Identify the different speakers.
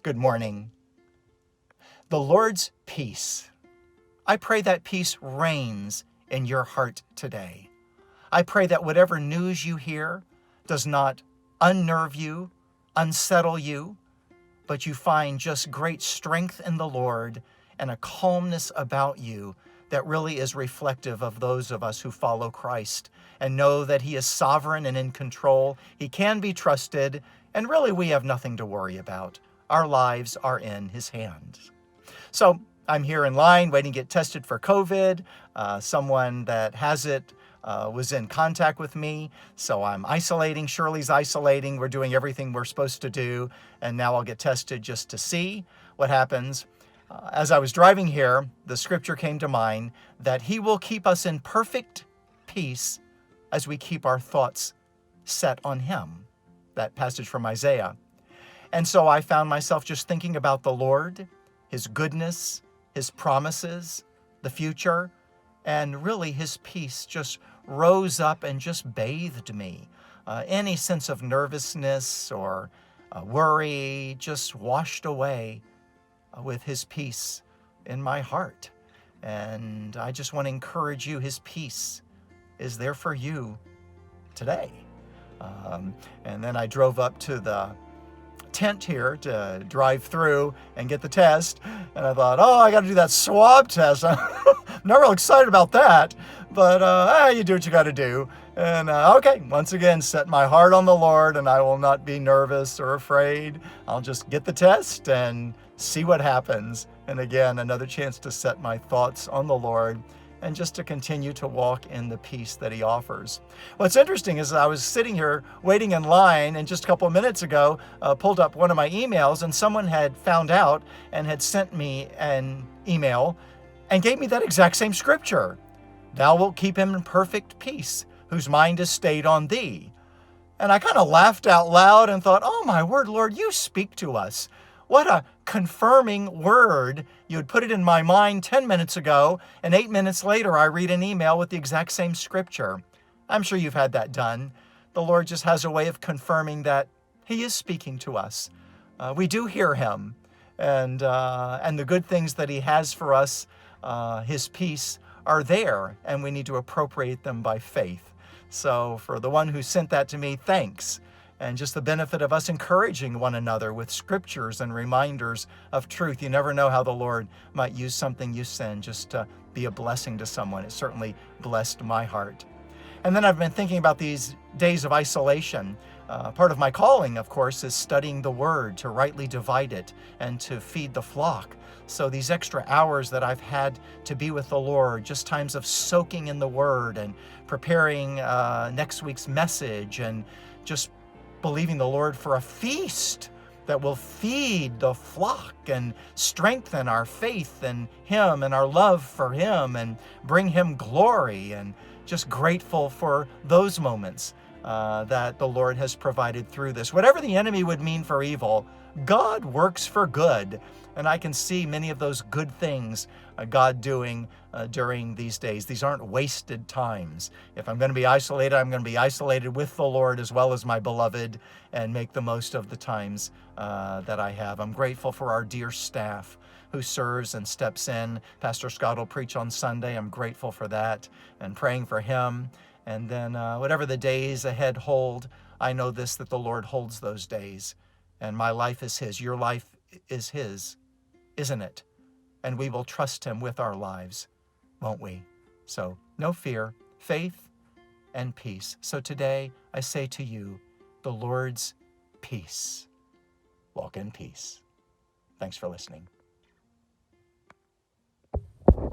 Speaker 1: Good morning. The Lord's peace. I pray that peace reigns in your heart today. I pray that whatever news you hear does not unnerve you, unsettle you, but you find just great strength in the Lord and a calmness about you that really is reflective of those of us who follow Christ and know that He is sovereign and in control. He can be trusted, and really we have nothing to worry about. Our lives are in His hands. So I'm here in line waiting to get tested for COVID. Someone that has it was in contact with me, so I'm isolating. Shirley's isolating. We're doing everything we're supposed to do, and now I'll get tested just to see what happens. As I was driving here, the scripture came to mind that He will keep us in perfect peace as we keep our thoughts set on Him. That passage from Isaiah. And so I found myself just thinking about the Lord, His goodness, His promises, the future, and really His peace just rose up and just bathed me. Any sense of nervousness or worry just washed away with His peace in my heart. And I just want to encourage you, His peace is there for you today. And then I drove up to the tent here to drive through and get the test. And I thought, I got to do that swab test. I'm not real excited about that, but you do what you got to do. And okay, once again, set my heart on the Lord, and I will not be nervous or afraid. I'll just get the test and see what happens. And again, another chance to set my thoughts on the Lord and just to continue to walk in the peace that He offers. What's interesting is I was sitting here waiting in line, and just a couple of minutes ago, pulled up one of my emails, and someone had found out and had sent me an email and gave me that exact same scripture. Thou wilt keep him in perfect peace, whose mind is stayed on Thee. And I kind of laughed out loud and thought, oh my word, Lord, You speak to us. What a confirming word. You had put it in my mind 10 minutes ago, and 8 minutes later I read an email with the exact same scripture. I'm sure you've had that done. The Lord just has a way of confirming that He is speaking to us. We do hear Him, and the good things that He has for us, His peace, are there, and we need to appropriate them by faith. So for the one who sent that to me, thanks. And just the benefit of us encouraging one another with scriptures and reminders of truth. You never know how the Lord might use something you send just to be a blessing to someone. It certainly blessed my heart. And then I've been thinking about these days of isolation. Part of my calling, of course, is studying the Word to rightly divide it and to feed the flock. So these extra hours that I've had to be with the Lord, just times of soaking in the Word and preparing next week's message, and just believing the Lord for a feast that will feed the flock and strengthen our faith in Him and our love for Him and bring Him glory, and just grateful for those moments that the Lord has provided through this. Whatever the enemy would mean for evil, God works for good. And I can see many of those good things God doing during these days. These aren't wasted times. If I'm going to be isolated, I'm going to be isolated with the Lord as well as my beloved, and make the most of the times that I have. I'm grateful for our dear staff who serves and steps in. Pastor Scott will preach on Sunday. I'm grateful for that and praying for him. And then whatever the days ahead hold, I know this, that the Lord holds those days. And my life is His. Your life is His, isn't it? And we will trust Him with our lives, won't we? So no fear, faith, and peace. So today I say to you, the Lord's peace. Walk in peace. Thanks for listening.